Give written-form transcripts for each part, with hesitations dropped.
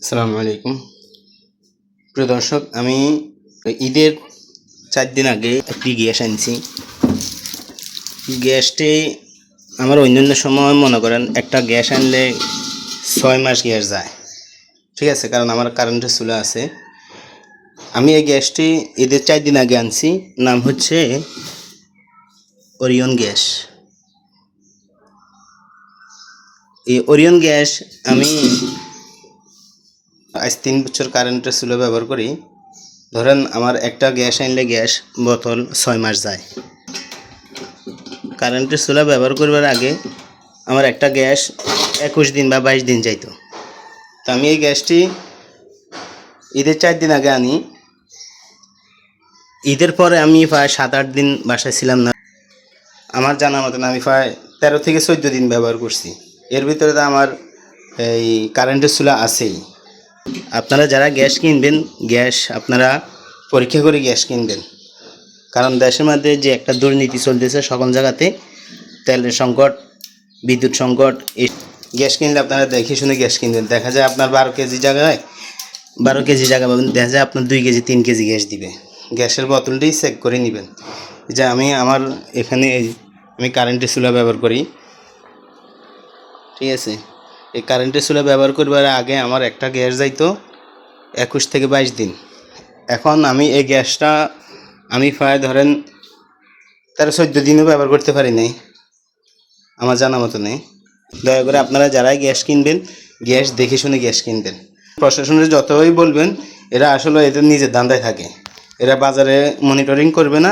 আসসালামু আলাইকুম প্রিয় দর্শক, আমি ঈদের 4 দিন আগে একটি গ্যাস আনছি। গ্যাসটি আমার অন্যান্য সময় মনে করেন একটা গ্যাস আনলে 6 মাস গ্যাস যায়, ঠিক আছে, কারণ আমার কারেন্টের চুলা আছে। আমি এই গ্যাসটি ঈদের 4 দিন আগে আনছি। নাম হচ্ছে ওরিয়ন গ্যাস। এই ওরিয়ন গ্যাস আমি আজ 3 বছর কারেন্টের চুলা ব্যবহার করি। ধরেন আমার একটা গ্যাস আনলে গ্যাস বোতল 6 মাস যায়। কারেন্টের চুলা ব্যবহার করবার আগে আমার একটা গ্যাস 21 দিন বা 22 দিন যাইতো। তো আমি এই গ্যাসটি ঈদের 4 দিন আগে আনি। ঈদের পরে আমি প্রায় 7-8 দিন বাসায় ছিলাম না। আমার জানা মতন আমি প্রায় 13 থেকে 14 দিন ব্যবহার করছি। এর ভিতরে তো আমার এই কারেন্টের চুলা আছেই। আপনারা যারা গ্যাস কিনবেন, গ্যাস আপনারা পরীক্ষা করে গ্যাস কিনবেন, কারণ দেশের মধ্যে যে একটা দুর্নীতি চলতেছে সকল জায়গাতে, তেলের সংকট, বিদ্যুৎ সংকট। এই গ্যাস কিনলে আপনারা দেখে শুনে গ্যাস কিনবেন। দেখা যায় আপনার 12 কেজি জায়গায় 12 কেজি জায়গা পাবেন, দেখা যায় আপনার 2 কেজি 3 কেজি গ্যাস দিবে। গ্যাসের বোতলটি চেক করে নেবেন। যে আমি আমার এখানে আমি কারেন্টের চুলা ব্যবহার করি, ঠিক আছে। এই কারেন্টের চুলা ব্যবহার করবার আগে আমার একটা গ্যাস যাইতো 21 থেকে 22 দিন। এখন আমি এই গ্যাসটা আমি প্রায় ধরেন 13-14 দিনও ব্যবহার করতে পারি নাই, আমার জানা মতো নেই। দয়া করে আপনারা যারাই গ্যাস কিনবেন, গ্যাস দেখে শুনে গ্যাস কিনবেন। প্রশাসনের যতই বলবেন, এরা আসলে এদের নিজের ধান্দায় থাকে। এরা বাজারে মনিটরিং করবে না,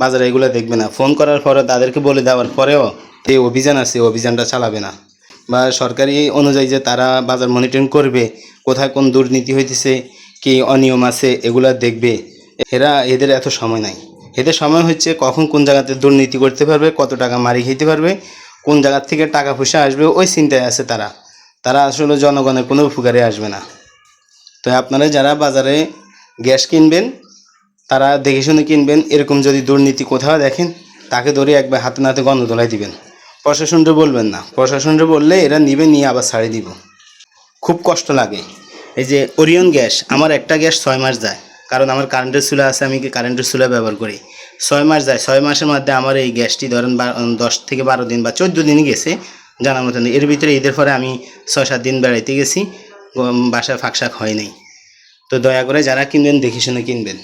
বাজারে এগুলো দেখবে না। ফোন করার পরে তাদেরকে বলে দেওয়ার পরেও এই অভিযান আছে, অভিযানটা চালাবে না। বা সরকারি অনুযায়ী যে তারা বাজার মনিটরিং করবে, কোথায় কোন দুর্নীতি হইতেছে, কি অনিয়ম আছে, এগুলো দেখবে, এদের এত সময় নাই। এদের সময় হচ্ছে কখন কোন জায়গাতে দুর্নীতি করতে পারবে, কত টাকা মারি খেতে পারবে, কোন জায়গার থেকে টাকা পয়সা আসবে, ওই চিন্তায় আছে তারা। তারা আসলে জনগণের কোনো উপকারে আসবে না। তো আপনারা যারা বাজারে গ্যাস কিনবেন, তারা দেখে শুনে কিনবেন। এরকম যদি দুর্নীতি কোথাও দেখেন, তাকে ধরে একবার হাতে নাতে গন্ধ ধোলাই দিবেন। প্রশাসনটা বলবেন না, প্রশাসনটা বললে এরা নিবে, নিয়ে আবার ছাড়িয়ে দিব। খুব কষ্ট লাগে। এই যে ওরিয়ন গ্যাস, আমার একটা গ্যাস 6 মাস যায়, কারণ আমার কারেন্টের চুলা আছে, আমি কি কারেন্টের চুলা ব্যবহার করি। 6 মাস যায়। 6 মাসের মধ্যে আমার এই গ্যাসটি ধরেন 10 থেকে 12 দিন বা 14 দিনই গেছে জানার মতন। এর ভিতরে ঈদের পরে আমি 6-7 দিন বেড়াইতে গেছি, বাসায় ফাঁকশাক হয় নাই। তো দয়া করে যারা কিনবেন দেখে শুনে কিনবেন।